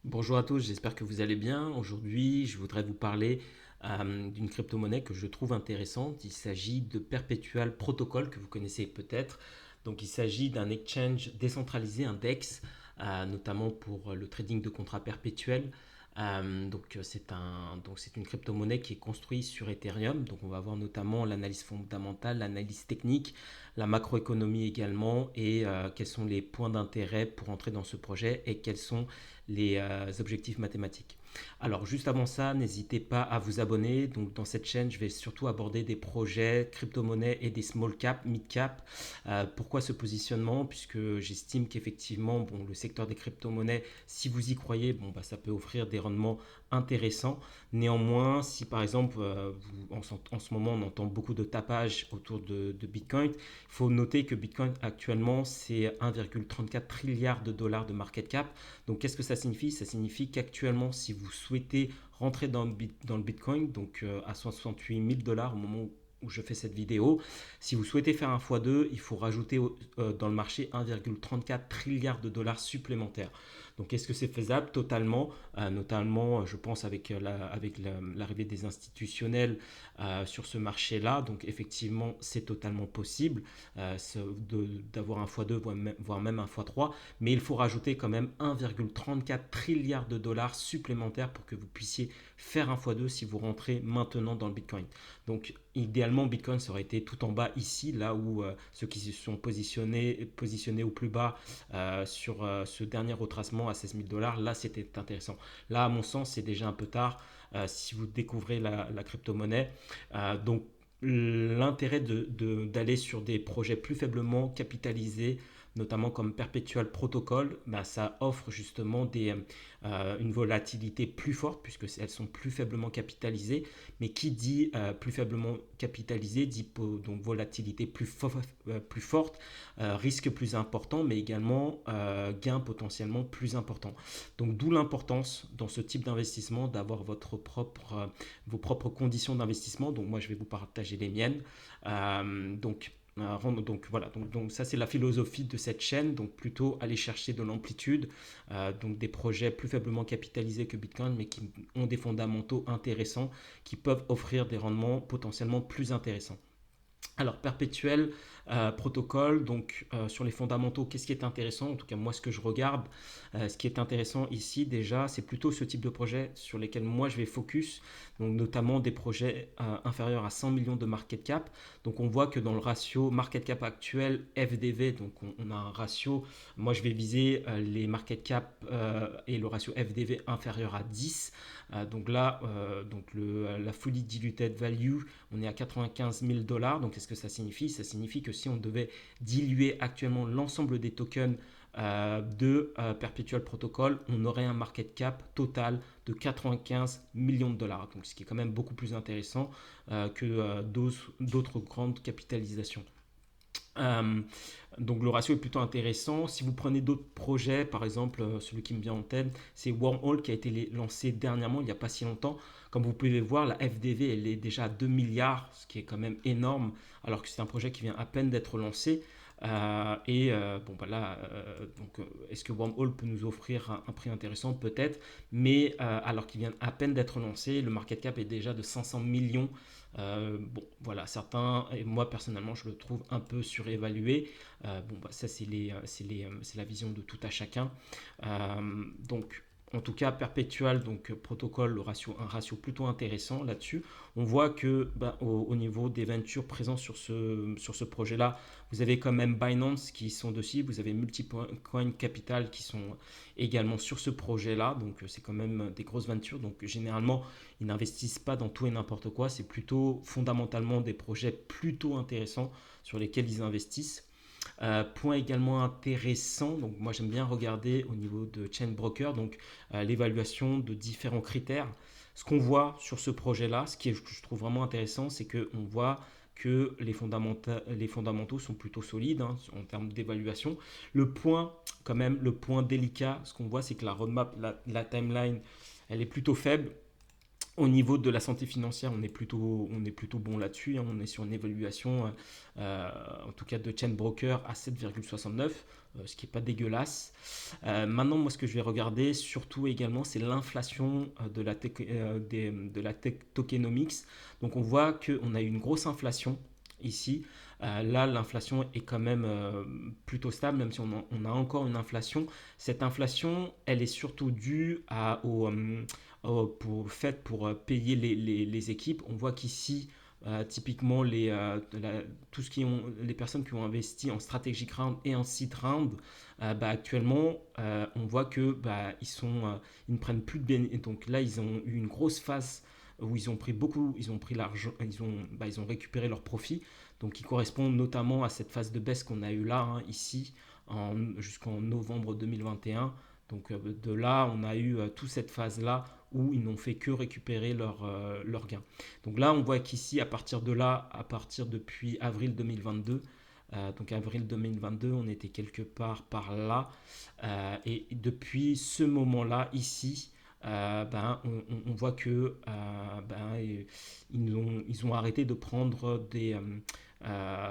Bonjour à tous, j'espère que vous allez bien. Aujourd'hui, je voudrais vous parler d'une crypto-monnaie que je trouve intéressante. Il s'agit de Perpetual Protocol, que vous connaissez peut-être. Donc, il s'agit d'un exchange décentralisé, un DEX, notamment pour le trading de contrats perpétuels. C'est une crypto-monnaie qui est construite sur Ethereum. Donc, on va voir notamment l'analyse fondamentale, l'analyse technique, la macroéconomie également, et quels sont les points d'intérêt pour entrer dans ce projet et quels sont les objectifs mathématiques. Alors juste avant ça, n'hésitez pas à vous abonner. Donc dans cette chaîne, je vais surtout aborder des projets crypto-monnaies et des small cap, mid cap. Pourquoi ce positionnement? Puisque j'estime qu'effectivement, bon, le secteur des crypto-monnaies, si vous y croyez, bon, bah, ça peut offrir des rendements intéressants. Néanmoins, si par exemple, en ce moment, on entend beaucoup de tapage autour de Bitcoin, il faut noter que Bitcoin actuellement, c'est 1,34 trilliard de dollars de market cap. Donc qu'est-ce que ça signifie? Ça signifie qu'actuellement, si vous souhaitez rentrer dans le Bitcoin, donc à 68 000 dollars au moment où je fais cette vidéo, si vous souhaitez faire un x2, il faut rajouter dans le marché 1,34 trilliard de dollars supplémentaires. Donc est-ce que c'est faisable? Totalement, notamment je pense avec l'arrivée des institutionnels sur ce marché-là. Donc effectivement c'est totalement possible d'avoir un x2 voire même un x3, mais il faut rajouter quand même 1,34 trilliard de dollars supplémentaires pour que vous puissiez faire un x2 si vous rentrez maintenant dans le Bitcoin. Donc idéalement, Bitcoin ça aurait été tout en bas ici, là où ceux qui se sont positionnés au plus bas sur ce dernier retracement à 16 000 dollars, là c'était intéressant. Là, à mon sens, c'est déjà un peu tard si vous découvrez la crypto-monnaie. Donc l'intérêt d'aller sur des projets plus faiblement capitalisés, notamment comme Perpetual Protocol, bah, ça offre justement une volatilité plus forte puisque elles sont plus faiblement capitalisées. Mais qui dit plus faiblement capitalisé dit donc volatilité plus forte, risque plus important, mais également gain potentiellement plus important. Donc d'où l'importance dans ce type d'investissement d'avoir vos propres conditions d'investissement. Donc moi je vais vous partager les miennes. Donc voilà, donc ça c'est la philosophie de cette chaîne, donc plutôt aller chercher de l'amplitude, donc des projets plus faiblement capitalisés que Bitcoin, mais qui ont des fondamentaux intéressants, qui peuvent offrir des rendements potentiellement plus intéressants. Alors, perpétuel protocole, donc sur les fondamentaux, qu'est-ce qui est intéressant? En tout cas, moi, ce que je regarde, ce qui est intéressant ici, déjà, c'est plutôt ce type de projet sur lesquels moi je vais focus, donc notamment des projets inférieurs à 100 millions de market cap. Donc, on voit que dans le ratio market cap actuel FDV, donc on a un ratio, moi je vais viser les market cap et le ratio FDV inférieur à 10. Donc là, la fully diluted value, on est à 95 000 dollars. Donc qu'est-ce que ça signifie? Ça signifie que si on devait diluer actuellement l'ensemble des tokens de Perpetual Protocol, on aurait un market cap total de 95 millions de dollars. Donc ce qui est quand même beaucoup plus intéressant que d'autres grandes capitalisations. Euh, donc le ratio est plutôt intéressant. Si vous prenez d'autres projets, par exemple, celui qui me vient en tête, c'est Wormhole qui a été lancé dernièrement, il n'y a pas si longtemps. Comme vous pouvez le voir, la FDV, elle est déjà à 2 milliards, ce qui est quand même énorme, alors que c'est un projet qui vient à peine d'être lancé. Bon, bah là, est-ce que Wormhole peut nous offrir un prix intéressant? Peut-être, mais alors qu'il vient à peine d'être lancé, le market cap est déjà de 500 millions. Bon, voilà, certains, et moi personnellement, je le trouve un peu surévalué. Bon, bah, ça, c'est la vision de tout à chacun. Donc, en tout cas, Perpetual, donc protocole, un ratio plutôt intéressant là-dessus. On voit que bah, au niveau des ventures présents sur ce projet-là, vous avez quand même Binance qui sont dessus, vous avez Multicoin Capital qui sont également sur ce projet-là, donc c'est quand même des grosses ventures. Donc généralement, ils n'investissent pas dans tout et n'importe quoi, c'est plutôt fondamentalement des projets plutôt intéressants sur lesquels ils investissent. Point également intéressant, donc moi j'aime bien regarder au niveau de Chain Broker, donc l'évaluation de différents critères. Ce qu'on voit sur ce projet-là, que je trouve vraiment intéressant, c'est qu'on voit que les fondamentaux sont plutôt solides hein, en termes d'évaluation. Quand même, le point délicat, ce qu'on voit, c'est que la roadmap, la timeline, elle est plutôt faible. Au niveau de la santé financière, on est plutôt bon là-dessus, hein. On est sur une évaluation, en tout cas de Chain Broker, à 7,69, ce qui n'est pas dégueulasse. Maintenant, moi, ce que je vais regarder, surtout également, c'est l'inflation de la tokenomics. Donc, on voit qu'on a eu une grosse inflation ici. Là, l'inflation est quand même plutôt stable, même si on a encore une inflation. Cette inflation, elle est surtout due pour payer les équipes. On voit qu'ici, typiquement, les personnes qui ont investi en strategic round et en seed round, actuellement, on voit que ils ne prennent plus de bénéfices. Donc là, ils ont eu une grosse phase où ils ont pris l'argent, ils ont récupéré leurs profits. Donc, qui correspond notamment à cette phase de baisse qu'on a eu là, hein, ici, jusqu'en novembre 2021. Donc, de là, on a eu toute cette phase-là où ils n'ont fait que récupérer leurs gains. Donc là, on voit qu'ici, à partir de là, à partir depuis avril 2022, donc avril 2022, on était quelque part par là. Et depuis ce moment-là, ici, on voit que ils ont arrêté de prendre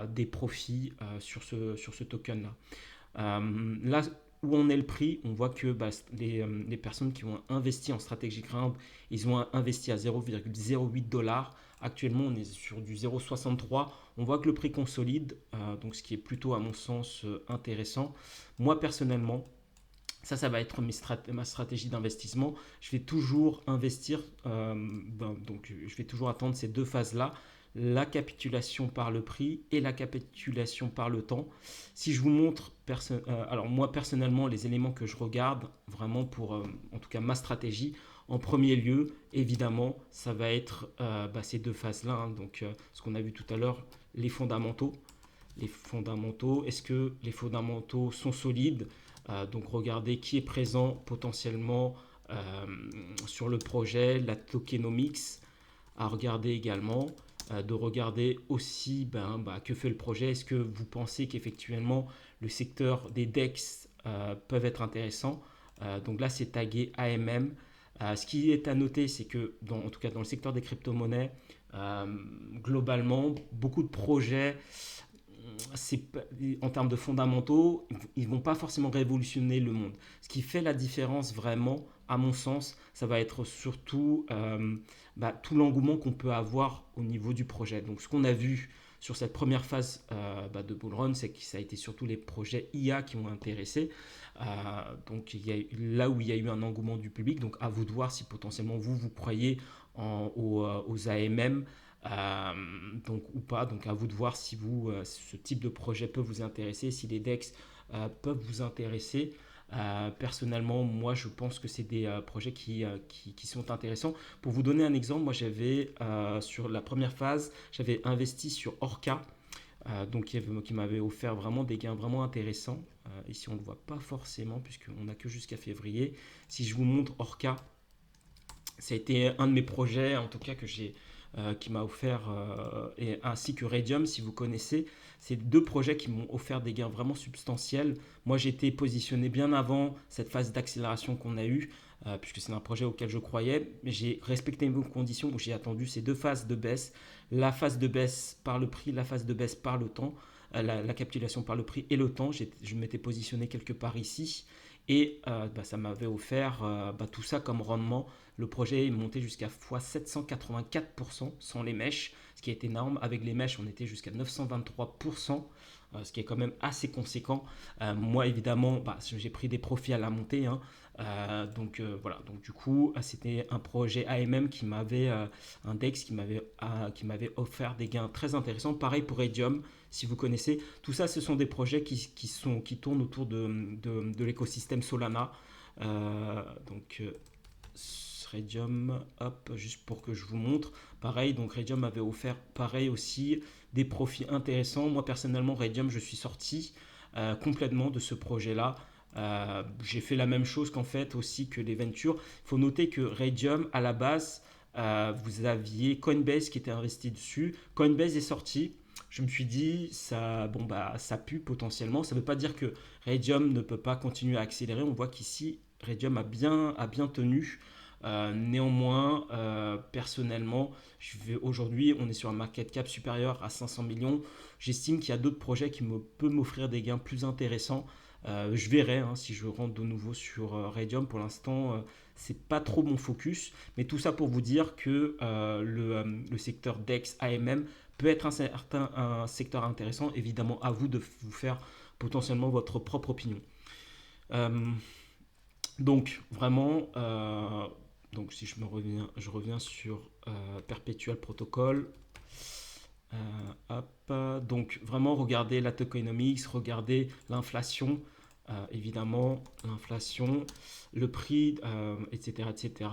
des profits sur ce token-là. Là où on est le prix, on voit que les personnes qui ont investi en strategic round, ils ont investi à 0,08 $. Actuellement, on est sur du 0,63. On voit que le prix consolide, donc ce qui est plutôt à mon sens intéressant. Moi personnellement, ça va être ma stratégie d'investissement. Je vais toujours investir, donc je vais toujours attendre ces deux phases-là, la capitulation par le prix et la capitulation par le temps. Si je vous montre, alors moi personnellement, les éléments que je regarde vraiment pour, en tout cas ma stratégie, en premier lieu, évidemment, ça va être ces deux phases-là, hein. Donc ce qu'on a vu tout à l'heure, les fondamentaux. Les fondamentaux, est-ce que les fondamentaux sont solides? Donc regardez qui est présent potentiellement sur le projet, la tokenomics, à regarder également, de regarder aussi que fait le projet. Est-ce que vous pensez qu'effectivement le secteur des DEX peuvent être intéressants? Donc là c'est tagué AMM. Ce qui est à noter, c'est que en tout cas dans le secteur des crypto-monnaies, globalement, beaucoup de projets, en termes de fondamentaux, ils ne vont pas forcément révolutionner le monde. Ce qui fait la différence vraiment, à mon sens, ça va être surtout tout l'engouement qu'on peut avoir au niveau du projet. Donc ce qu'on a vu sur cette première phase de Bull Run, c'est que ça a été surtout les projets IA qui ont intéressé. Donc là où il y a eu un engouement du public, donc à vous de voir si potentiellement vous croyez aux AMM, donc ou pas. Donc à vous de voir si ce type de projet peut vous intéresser, si les DEX peuvent vous intéresser. Personnellement, moi je pense que c'est des projets qui sont intéressants. Pour vous donner un exemple, moi j'avais sur la première phase, j'avais investi sur Orca, donc qui m'avait offert vraiment des gains vraiment intéressants. Ici on ne le voit pas forcément puisqu'on n'a que jusqu'à février. Si je vous montre Orca, ça a été un de mes projets, en tout cas qui m'a offert, ainsi que Radium, si vous connaissez. C'est deux projets qui m'ont offert des gains vraiment substantiels. Moi, j'étais positionné bien avant cette phase d'accélération qu'on a eue, puisque c'est un projet auquel je croyais. Mais j'ai respecté mes conditions où j'ai attendu ces deux phases de baisse. La phase de baisse par le prix, la phase de baisse par le temps, la capitulation par le prix et le temps. Je m'étais positionné quelque part ici. Et ça m'avait offert tout ça comme rendement. Le projet est monté jusqu'à x784% sans les mèches, ce qui est énorme. Avec les mèches, on était jusqu'à 923%, ce qui est quand même assez conséquent. Moi, évidemment, j'ai pris des profits à la montée, hein. Donc voilà, donc du coup, c'était un projet AMM un DEX qui m'avait offert des gains très intéressants. Pareil pour Radium, si vous connaissez. Tout ça, ce sont des projets qui tournent autour de l'écosystème Solana. Donc Radium, hop, juste pour que je vous montre. Pareil, donc Radium avait offert pareil aussi des profits intéressants. Moi personnellement, Radium, je suis sorti complètement de ce projet-là. J'ai fait la même chose qu'en fait aussi que les ventures. Il faut noter que Radium, à la base, vous aviez Coinbase qui était investi dessus. Coinbase est sorti. Je me suis dit, ça pue potentiellement. Ça ne veut pas dire que Radium ne peut pas continuer à accélérer. On voit qu'ici, Radium a bien tenu. Néanmoins, personnellement, aujourd'hui, on est sur un market cap supérieur à 500 millions. J'estime qu'il y a d'autres projets qui peuvent m'offrir des gains plus intéressants. Je verrai hein, si je rentre de nouveau sur Radium. Pour l'instant, c'est pas trop mon focus. Mais tout ça pour vous dire que le secteur DEX AMM peut être un secteur intéressant. Évidemment, à vous de vous faire potentiellement votre propre opinion. Euh, donc, vraiment, donc si je reviens sur Perpetual Protocol. Donc, vraiment, regardez la tokenomics, regardez l'inflation, évidemment, l'inflation, le prix, etc. etc.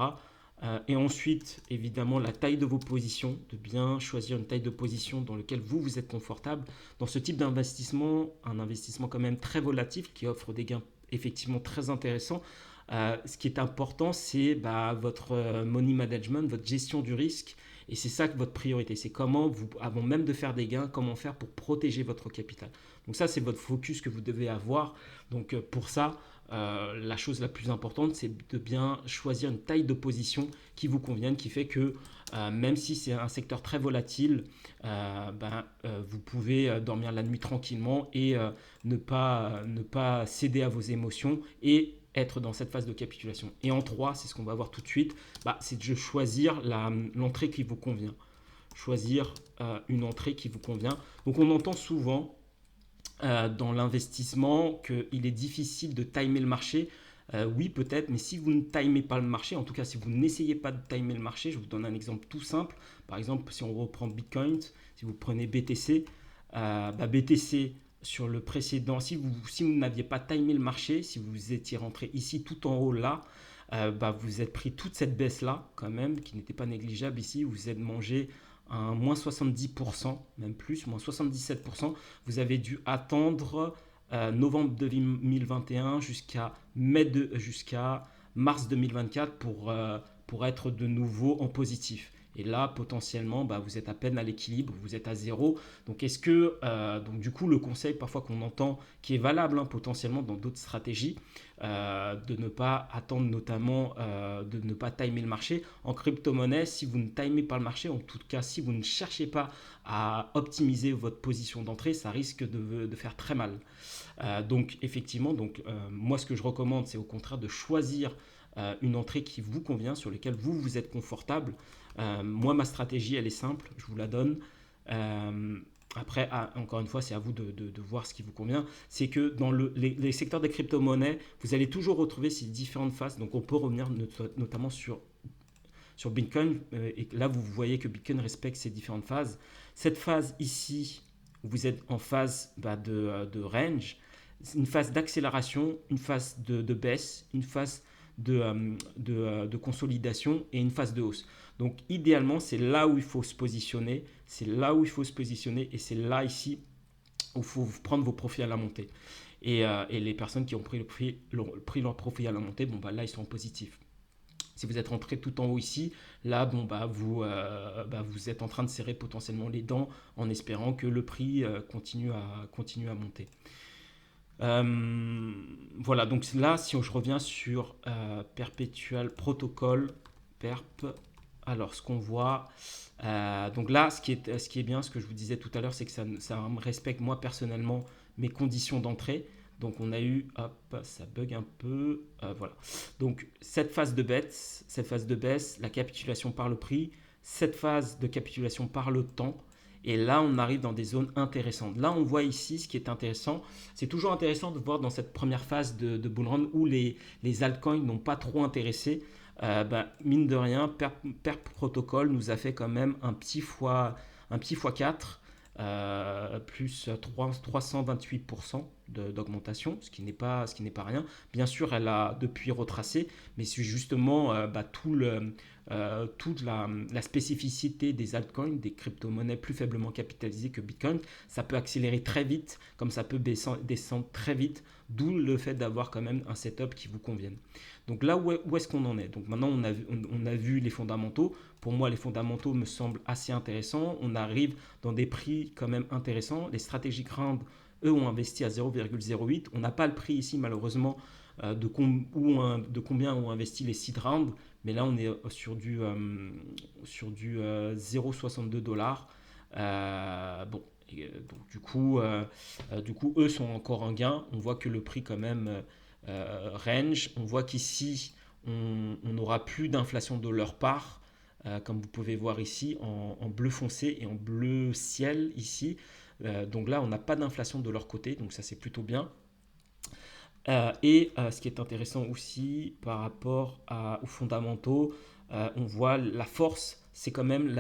Et ensuite, évidemment, la taille de vos positions, de bien choisir une taille de position dans laquelle vous êtes confortable. Dans ce type d'investissement, un investissement quand même très volatile qui offre des gains effectivement très intéressants. Ce qui est important, c'est votre money management, votre gestion du risque. Et c'est ça que votre priorité. C'est comment, avant même de faire des gains, comment faire pour protéger votre capital. Donc ça, c'est votre focus que vous devez avoir. Donc pour ça, la chose la plus importante, c'est de bien choisir une taille de position qui vous convienne, qui fait que même si c'est un secteur très volatile, vous pouvez dormir la nuit tranquillement et ne pas céder à vos émotions et être dans cette phase de capitulation. Et en 3, c'est ce qu'on va voir tout de suite, c'est de choisir l'entrée qui vous convient. Choisir une entrée qui vous convient. Donc on entend souvent dans l'investissement qu'il est difficile de timer le marché. Oui, peut-être, mais si vous ne timez pas le marché, en tout cas si vous n'essayez pas de timer le marché, je vous donne un exemple tout simple. Par exemple, si on reprend Bitcoin, si vous prenez BTC, BTC sur le précédent, si vous n'aviez pas timé le marché, si vous étiez rentré ici tout en haut là, vous êtes pris toute cette baisse là quand même, qui n'était pas négligeable ici, vous êtes mangé un moins 70%, même plus, moins 77%. Vous avez dû attendre novembre 2021 jusqu'à mars 2024 pour être de nouveau en positif. Et là, potentiellement, vous êtes à peine à l'équilibre, vous êtes à zéro. Donc, donc du coup, le conseil parfois qu'on entend, qui est valable potentiellement dans d'autres stratégies, de ne pas attendre, notamment de ne pas timer le marché. En crypto-monnaie, si vous ne timez pas le marché, en tout cas, si vous ne cherchez pas à optimiser votre position d'entrée, ça risque de faire très mal. Donc, effectivement, moi, ce que je recommande, c'est au contraire de choisir une entrée qui vous convient, sur laquelle vous êtes confortable. Moi, ma stratégie, elle est simple, je vous la donne. Après, encore une fois, c'est à vous de voir ce qui vous convient. C'est que dans les secteurs des crypto-monnaies, vous allez toujours retrouver ces différentes phases. Donc, on peut revenir notamment sur Bitcoin. Et là, vous voyez que Bitcoin respecte ces différentes phases. Cette phase ici, où vous êtes en phase de range, une phase d'accélération, une phase de baisse, une phase de consolidation et une phase de hausse. Donc idéalement, c'est là où il faut se positionner, c'est là où il faut se positionner et c'est là ici où il faut prendre vos profits à la montée. Et les personnes qui ont pris leur profit à la montée, là ils sont en positif. Si vous êtes rentré tout en haut ici, là vous êtes en train de serrer potentiellement les dents en espérant que le prix continue à monter. Voilà, donc là, si je reviens sur Perpetual Protocol, PERP, alors ce qu'on voit, donc là, ce qui est bien, ce que je vous disais tout à l'heure, c'est que ça respecte moi personnellement mes conditions d'entrée. Donc on a eu, hop, ça bug un peu, voilà. Donc cette phase de baisse, la capitulation par le prix, cette phase de capitulation par le temps. Et là, on arrive dans des zones intéressantes. Là, on voit ici ce qui est intéressant. C'est toujours intéressant de voir dans cette première phase de bull run où les altcoins n'ont pas trop intéressé. Mine de rien, PERP Protocol nous a fait quand même un petit x4, plus 328% d'augmentation, ce qui n'est pas rien. Bien sûr, elle a depuis retracé, mais c'est justement toute la spécificité des altcoins, des crypto-monnaies plus faiblement capitalisées que Bitcoin. Ça peut accélérer très vite, comme ça peut descendre très vite, d'où le fait d'avoir quand même un setup qui vous convienne. Donc là, où est-ce qu'on en est? Donc maintenant, on a vu les fondamentaux. Pour moi, les fondamentaux me semblent assez intéressants. On arrive dans des prix quand même intéressants. Les stratégies round, eux, ont investi à 0,08. On n'a pas le prix ici, malheureusement, de combien ont investi les seed rounds, mais là on est sur du 0,62 dollars. Bon, donc du coup, eux sont encore en gain. On voit que le prix quand même range. On voit qu'ici, on n'aura plus d'inflation de leur part, comme vous pouvez voir ici, en bleu foncé et en bleu ciel ici. Donc là, on n'a pas d'inflation de leur côté, donc ça c'est plutôt bien. Ce qui est intéressant aussi par rapport aux fondamentaux, on voit la force, c'est quand même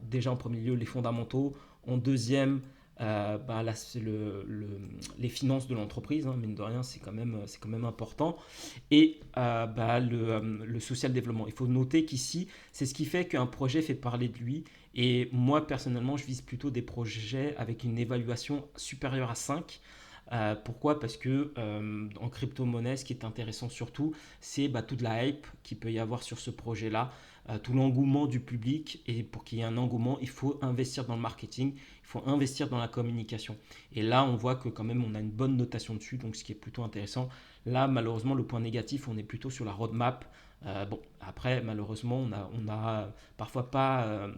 déjà en premier lieu les fondamentaux, en deuxième, là, c'est les finances de l'entreprise, hein, mine de rien, c'est quand même important, et le social développement. Il faut noter qu'ici, c'est ce qui fait qu'un projet fait parler de lui, et moi personnellement, je vise plutôt des projets avec une évaluation supérieure à 5. Pourquoi? Parce que en crypto-monnaie, ce qui est intéressant surtout, c'est toute la hype qu'il peut y avoir sur ce projet-là, tout l'engouement du public. Et pour qu'il y ait un engouement, il faut investir dans le marketing, il faut investir dans la communication. Et là, on voit que quand même, on a une bonne notation dessus, donc ce qui est plutôt intéressant. Là, malheureusement, le point négatif, on est plutôt sur la roadmap. Bon, après, malheureusement, on a parfois pas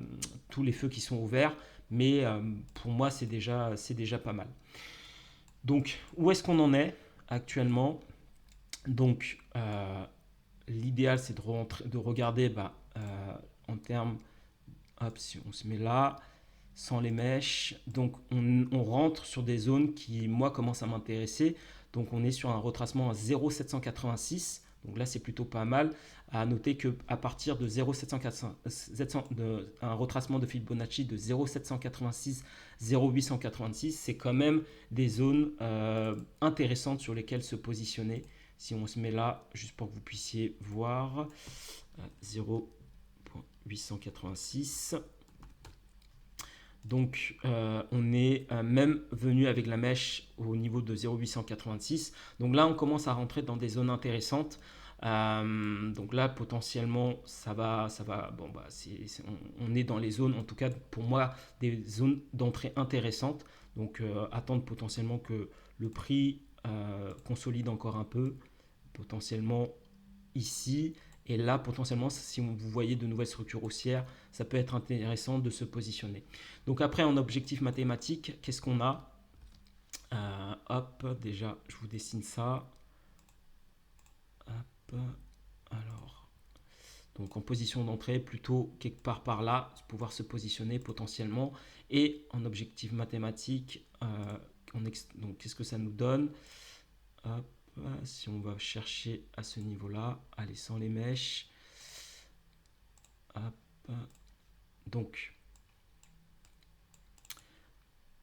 tous les feux qui sont ouverts, mais pour moi, c'est déjà pas mal. Donc, où est-ce qu'on en est actuellement? Donc, l'idéal, c'est de regarder en termes, hop, si on se met là, sans les mèches. Donc, on rentre sur des zones qui, moi, commencent à m'intéresser. Donc, on est sur un retracement à 0,786. Donc là, c'est plutôt pas mal. À noter qu'à partir de 0,780, un retracement de Fibonacci de 0,786, 0,886, c'est quand même des zones intéressantes sur lesquelles se positionner. Si on se met là, juste pour que vous puissiez voir, 0,886. Donc, on est même venu avec la mèche au niveau de 0,886. Donc là, on commence à rentrer dans des zones intéressantes. Donc là, potentiellement, ça va. Bon, on est dans les zones, en tout cas pour moi, des zones d'entrée intéressantes. Donc, attendre potentiellement que le prix consolide encore un peu, potentiellement ici. Et là, potentiellement, si vous voyez de nouvelles structures haussières, ça peut être intéressant de se positionner. Donc après, en objectif mathématique, qu'est-ce qu'on a? Hop, déjà, je vous dessine ça. Hop, alors. Donc en position d'entrée, plutôt quelque part par là, pouvoir se positionner potentiellement. Et en objectif mathématique, donc qu'est-ce que ça nous donne? Hop, si on va chercher à ce niveau-là, allez, sans les mèches. Hop. Donc,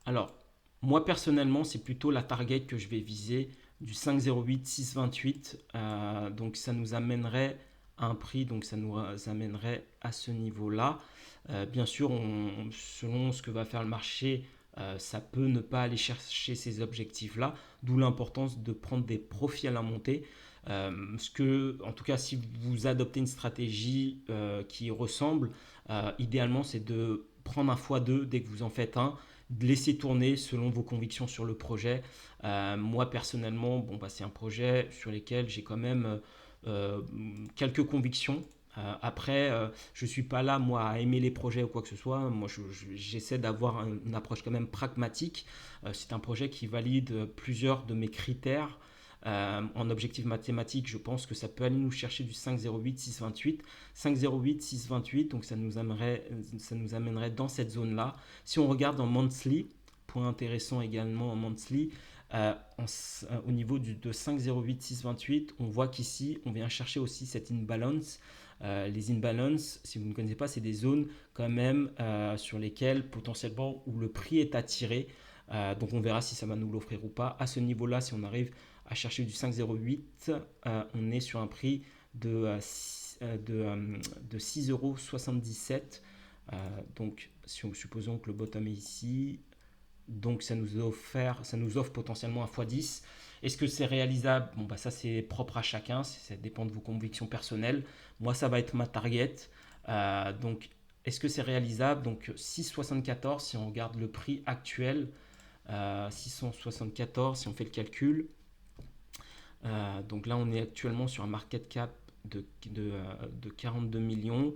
alors, moi personnellement, c'est plutôt la target que je vais viser du 5,08, 6,28. Donc, ça nous amènerait à un prix, donc ça nous amènerait à ce niveau-là. Bien sûr, selon ce que va faire le marché, ça peut ne pas aller chercher ces objectifs-là, d'où l'importance de prendre des profils à la montée. En tout cas, si vous adoptez une stratégie qui ressemble, idéalement, c'est de prendre un x2 dès que vous en faites un, de laisser tourner selon vos convictions sur le projet. Moi, personnellement, c'est un projet sur lequel j'ai quand même quelques convictions. Après, je ne suis pas là, moi, à aimer les projets ou quoi que ce soit. Moi, j'essaie d'avoir une approche quand même pragmatique. C'est un projet qui valide plusieurs de mes critères. En objectif mathématique, je pense que ça peut aller nous chercher du 5,08, 6,28. 5,08, 6,28, donc ça nous amènerait dans cette zone-là. Si on regarde en monthly, point intéressant également en monthly, au niveau de 5,08, 6,28, on voit qu'ici, on vient chercher aussi cette imbalance. Les imbalances, si vous ne connaissez pas, c'est des zones quand même sur lesquelles potentiellement où le prix est attiré. Donc on verra si ça va nous l'offrir ou pas. À ce niveau-là, si on arrive à chercher du 5,08, on est sur un prix de 6,77 €. Donc supposons que le bottom est ici, donc ça nous offre potentiellement un x10. Est-ce que c'est réalisable? Ça c'est propre à chacun, ça dépend de vos convictions personnelles. Moi ça va être ma target. Donc est-ce que c'est réalisable? Donc 6,74 si on regarde le prix actuel, 674 si on fait le calcul. Donc là, on est actuellement sur un market cap de 42 millions.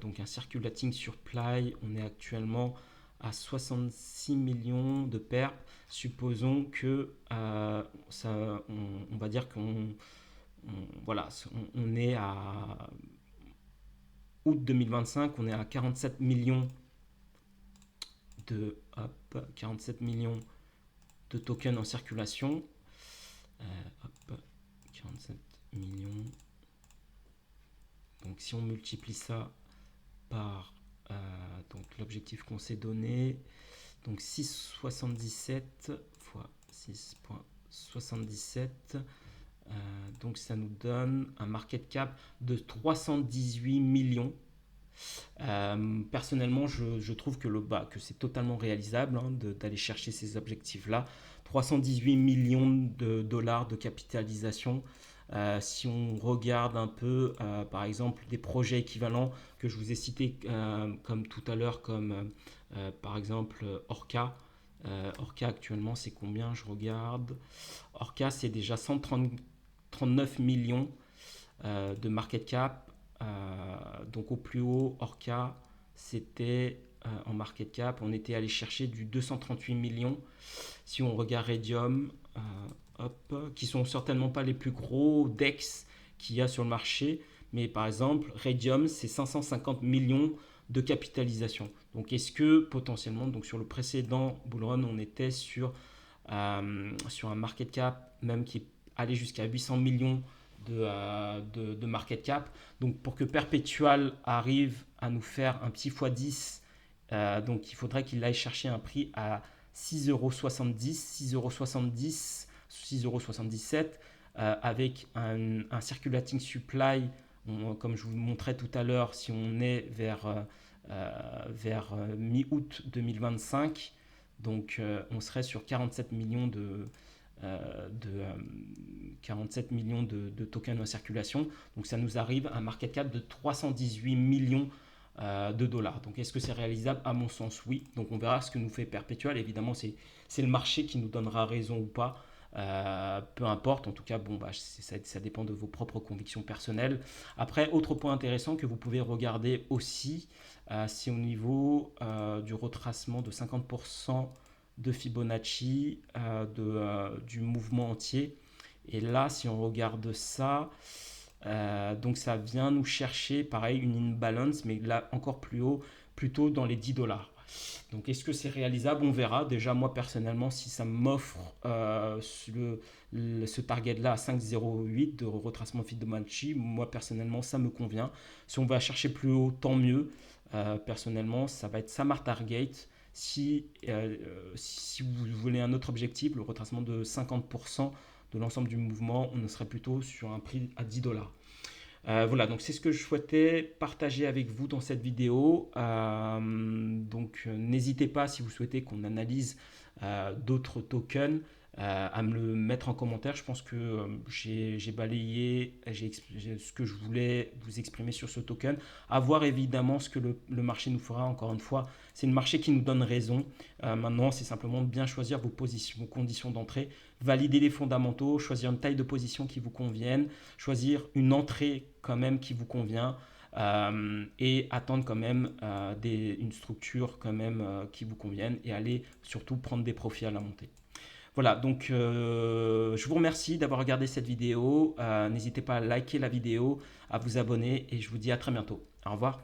Donc un circulating supply, on est actuellement à 66 millions de pertes. Supposons que on va dire voilà, on est à août 2025, on est à 47 millions 47 millions de tokens en circulation. Hop, 47 millions. Donc si on multiplie ça par donc l'objectif qu'on s'est donné, donc 6,77 fois 6,77, donc ça nous donne un market cap de 318 millions. Personnellement, je trouve que c'est totalement réalisable, hein, d'aller chercher ces objectifs-là. 318 millions de dollars de capitalisation. Si on regarde un peu, par exemple, des projets équivalents que je vous ai cités comme tout à l'heure, comme par exemple Orca. Orca actuellement, c'est combien? Je regarde. Orca, c'est déjà 139 millions de market cap. Donc au plus haut, Orca, c'était en market cap, on était allé chercher du 238 millions. Si on regarde Radium, qui sont certainement pas les plus gros DEX qu'il y a sur le marché, mais par exemple, Radium, c'est 550 millions de capitalisation. Donc est-ce que potentiellement, donc sur le précédent bullrun, on était sur un market cap même qui allait jusqu'à 800 millions de market cap. Donc pour que Perpetual arrive à nous faire un petit x10, donc il faudrait qu'il aille chercher un prix à 6,70 €, 6,70 €, 6,77 € avec un circulating supply, comme je vous montrais tout à l'heure, si on est vers mi-août 2025, donc on serait sur 47 millions de 47 millions de tokens en circulation. Donc ça nous arrive à un market cap de 318 millions de dollars. Donc est-ce que c'est réalisable? À mon sens, oui. Donc on verra ce que nous fait Perpetual. Évidemment, c'est le marché qui nous donnera raison ou pas. Peu importe, en tout cas, bon, ça dépend de vos propres convictions personnelles. Après, autre point intéressant que vous pouvez regarder aussi, c'est au niveau du retracement de 50% de Fibonacci du mouvement entier. Et là, si on regarde ça, donc ça vient nous chercher, pareil, une imbalance, mais là encore plus haut, plutôt dans les 10 dollars. Donc est-ce que c'est réalisable? On verra. Déjà, moi personnellement, si ça m'offre ce target-là à 5,08 de retracement Fibonacci, moi personnellement, ça me convient. Si on va chercher plus haut, tant mieux. Personnellement, ça va être Samar Target. Si vous voulez un autre objectif, le retracement de 50% de l'ensemble du mouvement, on serait plutôt sur un prix à 10 dollars. Voilà, donc c'est ce que je souhaitais partager avec vous dans cette vidéo. Donc n'hésitez pas, si vous souhaitez qu'on analyse d'autres tokens, à me le mettre en commentaire. Je pense que j'ai balayé ce que je voulais vous exprimer sur ce token. À voir évidemment ce que le marché nous fera. Encore une fois, c'est le marché qui nous donne raison. Maintenant, c'est simplement de bien choisir vos conditions d'entrée, valider les fondamentaux, choisir une taille de position qui vous convienne, choisir une entrée quand même qui vous convient. Et attendre quand même une structure quand même qui vous convienne, et aller surtout prendre des profits à la montée. Voilà, donc je vous remercie d'avoir regardé cette vidéo. N'hésitez pas à liker la vidéo, à vous abonner, et je vous dis à très bientôt. Au revoir.